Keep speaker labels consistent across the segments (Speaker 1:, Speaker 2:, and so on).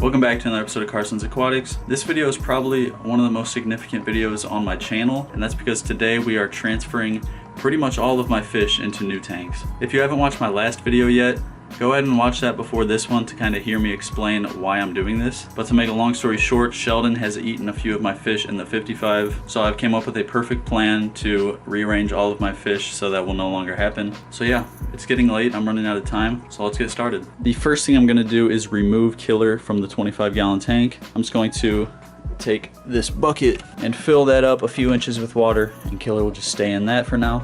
Speaker 1: Welcome back to another episode of Carson's Aquatics. This video is probably one of the most significant videos on my channel, and that's because today we are transferring pretty much all of my fish into new tanks. If you haven't watched my last video yet, go ahead and watch that before this one to kind of hear me explain why I'm doing this. But to make a long story short, Sheldon has eaten a few of my fish in the 55, so I've came up with a perfect plan to rearrange all of my fish so that will no longer happen. So yeah, it's getting late, I'm running out of time, so let's get started. The first thing I'm gonna do is remove Killer from the 25-gallon tank. I'm just going to take this bucket and fill that up a few inches with water, and Killer will just stay in that for now.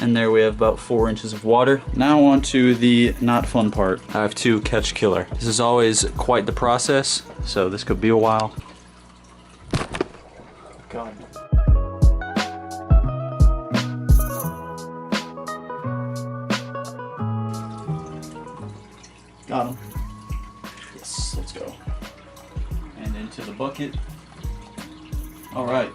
Speaker 1: And there we have about 4 inches of water. Now on to the not fun part. I have to catch Killer. This is always quite the process, so this could be a while. God. Got him. Yes, let's go. And into the bucket. All right.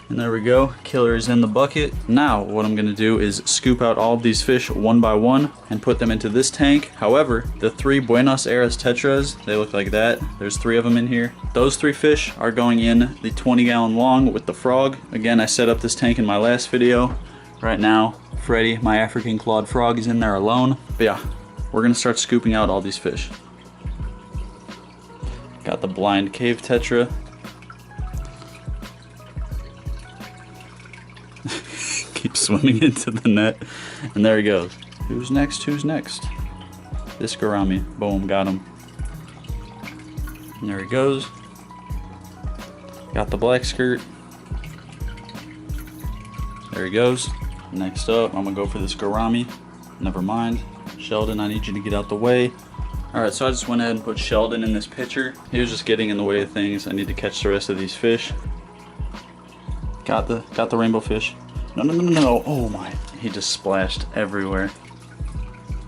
Speaker 1: And there we go, Killer is in the bucket. Now what I'm gonna do is scoop out all of these fish one by one and put them into this tank. However, the 3 Buenos Aires tetras, they look like that. There's 3 of them in here. Those 3 fish are going in the 20-gallon long with the frog. Again, I set up this tank in my last video. Right now, Freddy, my African clawed frog, is in there alone. But yeah, we're gonna start scooping out all these fish. Got the blind cave tetra. Keep swimming into the net, and there he goes. Who's next? Who's next? This gourami. Boom, got him. And there he goes. Got the black skirt. There he goes. Next up, I'm gonna go for this gourami. Never mind. Sheldon, I need you to get out the way. Alright, so I just went ahead and put Sheldon in this pitcher. He was just getting in the way of things. I need to catch the rest of these fish. Got the rainbow fish. No. Oh my. He just splashed everywhere.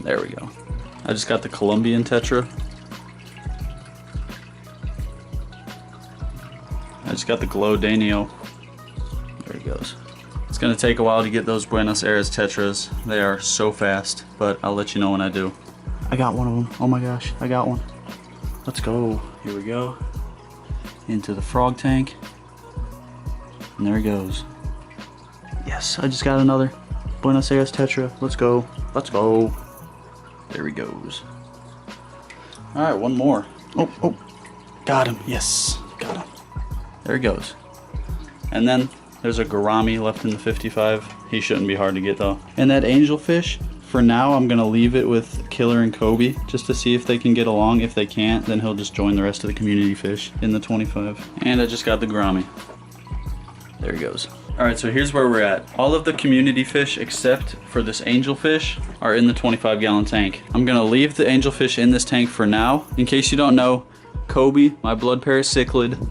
Speaker 1: There we go. I just got the Colombian tetra. I just got the Glow Danio. There he goes. It's gonna take a while to get those Buenos Aires tetras. They are so fast, but I'll let you know when I do. I got one of them. Oh my gosh, I got one. Let's go. Here we go. Into the frog tank. And there he goes. Yes, I just got another Buenos Aires tetra. Let's go. Let's go. There he goes. All right, one more. Oh. Got him. Yes, got him. There he goes. And then there's a gourami left in the 55. He shouldn't be hard to get though. And that angelfish, for now, I'm gonna leave it with Killer and Kobe just to see if they can get along. If they can't, then he'll just join the rest of the community fish in the 25. And I just got the gourami. There he goes. Alright, so here's where we're at. All of the community fish except for this angelfish are in the 25-gallon tank. I'm gonna leave the angelfish in this tank for now. In case you don't know, Kobe, my blood paracichlid,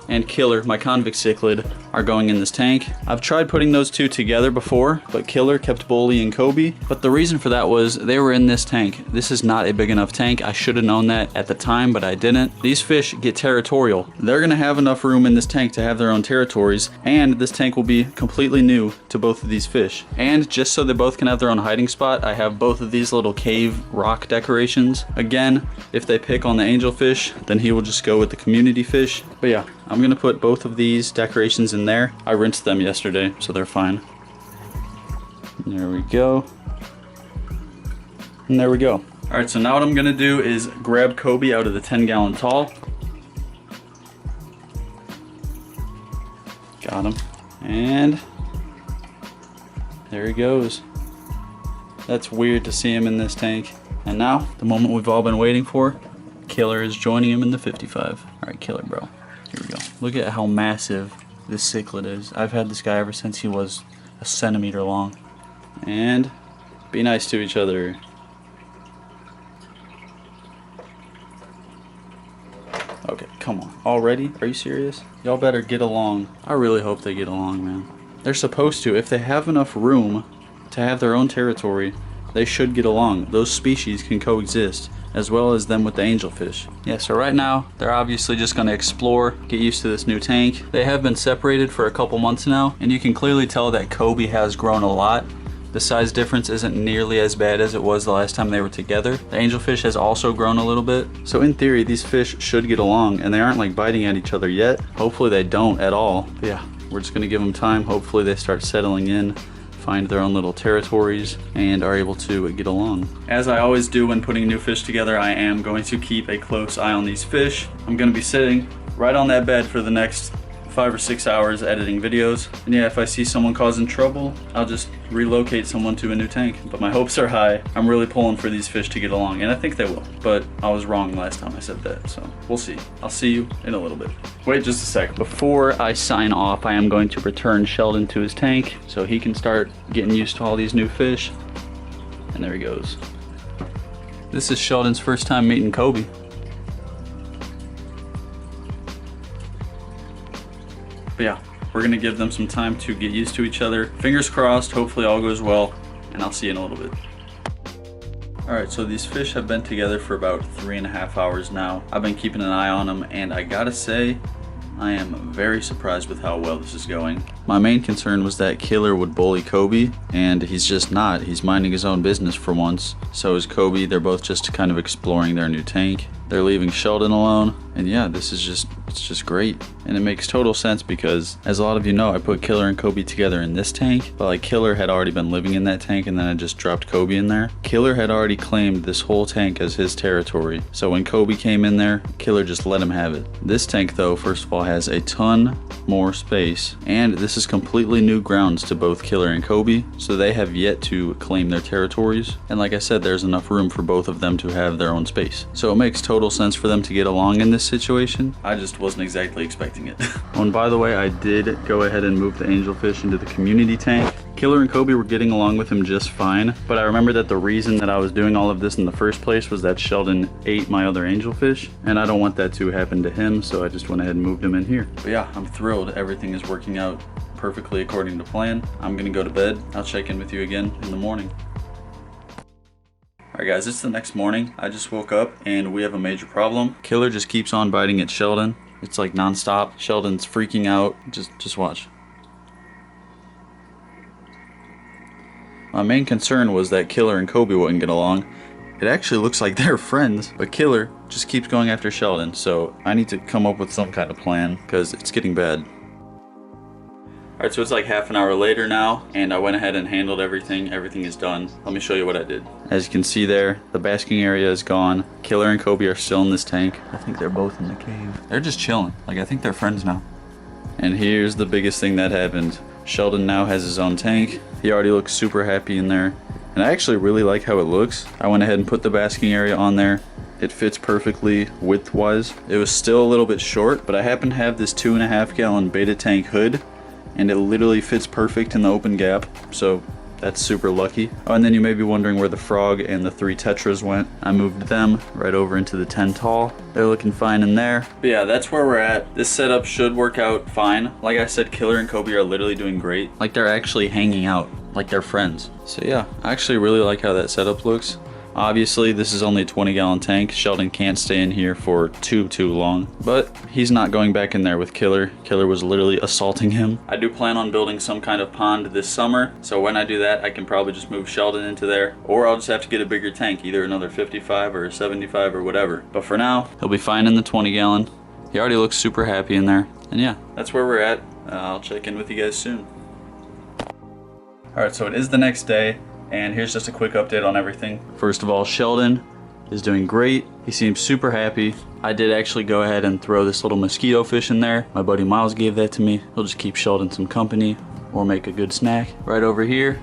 Speaker 1: and Killer, my convict cichlid, are going in this tank. I've tried putting those 2 together before, but Killer kept bullying Kobe. But the reason for that was they were in this tank. This is not a big enough tank. I should have known that at the time, but I didn't. These fish get territorial. They're gonna have enough room in this tank to have their own territories, and this tank will be completely new to both of these fish. And just so they both can have their own hiding spot, I have both of these little cave rock decorations. Again, if they pick on the angelfish, then he will just go with the community fish. But yeah, I'm gonna put both of these decorations in there. I rinsed them yesterday, so they're fine. And there we go. And there we go. All right, so now what I'm gonna do is grab Kobe out of the 10-gallon tall. Got him. And there he goes. That's weird to see him in this tank. And now, the moment we've all been waiting for, Killer is joining him in the 55. All right, Killer, bro. Here we go. Look at how massive this cichlid is. I've had this guy ever since he was a centimeter long. And be nice to each other. Okay, come on. Already? Are you serious? Y'all better get along. I really hope they get along, man. They're supposed to. If they have enough room to have their own territory, they should get along. Those species can coexist, as well as them with the angelfish. Yeah, so right now, they're obviously just gonna explore, get used to this new tank. They have been separated for a couple months now, and you can clearly tell that Kobe has grown a lot. The size difference isn't nearly as bad as it was the last time they were together. The angelfish has also grown a little bit. So in theory, these fish should get along, and they aren't like biting at each other yet. Hopefully they don't at all. But yeah, we're just gonna give them time. Hopefully they start settling in, find their own little territories, and are able to get along. As I always do when putting new fish together, I am going to keep a close eye on these fish. I'm gonna be sitting right on that bed for the next 5 or 6 hours editing videos. And yeah, if I see someone causing trouble, I'll just relocate someone to a new tank. But my hopes are high. I'm really pulling for these fish to get along, and I think they will. But I was wrong last time I said that, so we'll see. I'll see you in a little bit. Wait just a sec. Before I sign off, I am going to return Sheldon to his tank so he can start getting used to all these new fish. And there he goes. This is Sheldon's first time meeting Kobe. But yeah, we're gonna give them some time to get used to each other. Fingers crossed, hopefully all goes well, and I'll see you in a little bit. All right, so these fish have been together for about 3.5 hours now. I've been keeping an eye on them, and I gotta say, I am very surprised with how well this is going. My main concern was that Killer would bully Kobe, and he's just not. He's minding his own business for once. So is Kobe. They're both just kind of exploring their new tank. They're leaving Sheldon alone, and yeah, it's just great. And it makes total sense because, as a lot of you know, I put Killer and Kobe together in this tank, but like Killer had already been living in that tank, and then I just dropped Kobe in there. Killer had already claimed this whole tank as his territory, so when Kobe came in there, Killer just let him have it. This tank though, first of all, has a ton more space, and this is completely new grounds to both Killer and Kobe, so they have yet to claim their territories. And like I said, there's enough room for both of them to have their own space. So it makes total sense for them to get along in this situation. I just wasn't exactly expecting it. Oh, and by the way, I did go ahead and move the angelfish into the community tank. Killer and Kobe were getting along with him just fine, but I remember that the reason that I was doing all of this in the first place was that Sheldon ate my other angelfish, and I don't want that to happen to him, so I just went ahead and moved him in here. But yeah, I'm thrilled. Everything is working out perfectly according to plan. I'm gonna go to bed. I'll check in with you again in the morning. Alright guys, it's the next morning. I just woke up and we have a major problem. Killer just keeps on biting at Sheldon. It's like non-stop. Sheldon's freaking out. Just watch. My main concern was that Killer and Kobe wouldn't get along. It actually looks like they're friends, but Killer just keeps going after Sheldon, so I need to come up with some kind of plan because it's getting bad. Alright, so it's like half an hour later now, and I went ahead and handled everything. Everything is done. Let me show you what I did. As you can see there, the basking area is gone. Killer and Kobe are still in this tank. I think they're both in the cave. They're just chilling. Like, I think they're friends now. And here's the biggest thing that happened. Sheldon now has his own tank. He already looks super happy in there. And I actually really like how it looks. I went ahead and put the basking area on there. It fits perfectly width-wise. It was still a little bit short, but I happen to have this 2.5 gallon beta tank hood, and it literally fits perfect in the open gap, so that's super lucky. Oh, and then you may be wondering where the frog and the 3 tetras went. I moved them right over into the 10 tall. They're looking fine in there. But yeah, that's where we're at. This setup should work out fine. Like I said, Killer and Kobe are literally doing great. Like they're actually hanging out, like they're friends. So yeah, I actually really like how that setup looks. Obviously, this is only a 20 gallon tank. Sheldon can't stay in here for too long, but he's not going back in there with Killer. Killer was literally assaulting him. I do plan on building some kind of pond this summer, so when I do that, I can probably just move Sheldon into there, or I'll just have to get a bigger tank, either another 55 or 75 or whatever. But for now, he'll be fine in the 20 gallon. He already looks super happy in there. And yeah, that's where we're at. I'll check in with you guys soon. Alright, so it is the next day. And here's just a quick update on everything. First of all, Sheldon is doing great. He seems super happy. I did actually go ahead and throw this little mosquito fish in there. My buddy Miles gave that to me. He'll just keep Sheldon some company or make a good snack. Right over here,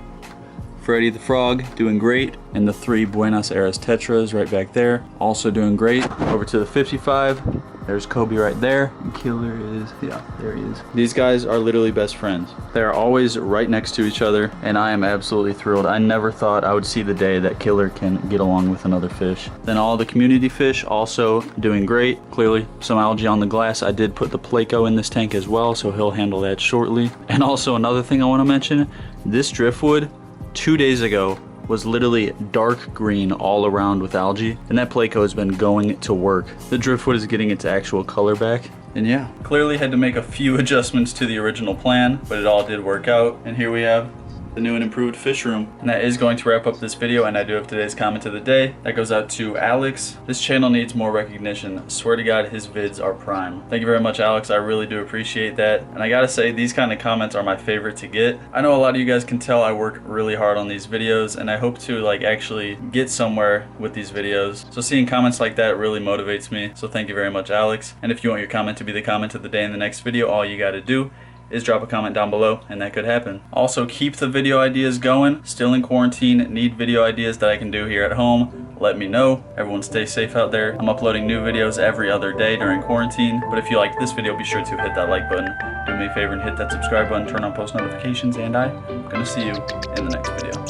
Speaker 1: Freddy the Frog doing great. And the 3 Buenos Aires tetras right back there, also doing great. Over to the 55. There's Kobe right there. And Killer is, yeah, there he is. These guys are literally best friends. They are always right next to each other, and I am absolutely thrilled. I never thought I would see the day that Killer can get along with another fish. Then all the community fish also doing great. Clearly some algae on the glass. I did put the Placo in this tank as well, so he'll handle that shortly. And also another thing I want to mention, this driftwood 2 days ago was literally dark green all around with algae, and that Placo has been going to work. The driftwood is getting its actual color back, and yeah, clearly had to make a few adjustments to the original plan, but it all did work out. And here we have the new and improved fish room. And that is going to wrap up this video, and I do have today's comment of the day. That goes out to Alex. This channel needs more recognition. Swear to God, his vids are prime. Thank you very much, Alex. I really do appreciate that. And I gotta say, these kind of comments are my favorite to get. I know a lot of you guys can tell I work really hard on these videos, and I hope to like actually get somewhere with these videos. So seeing comments like that really motivates me. So thank you very much, Alex. And if you want your comment to be the comment of the day in the next video, all you gotta do is drop a comment down below, and that could happen. Also, keep the video ideas going. Still in quarantine, need video ideas that I can do here at home. Let me know. Everyone stay safe out there. I'm uploading new videos every other day during quarantine. But if you like this video, be sure to hit that like button. Do me a favor and hit that subscribe button, turn on post notifications, and I'm gonna see you in the next video.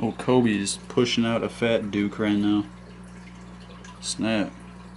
Speaker 1: Oh, Kobe's pushing out a fat Duke right now. Snap.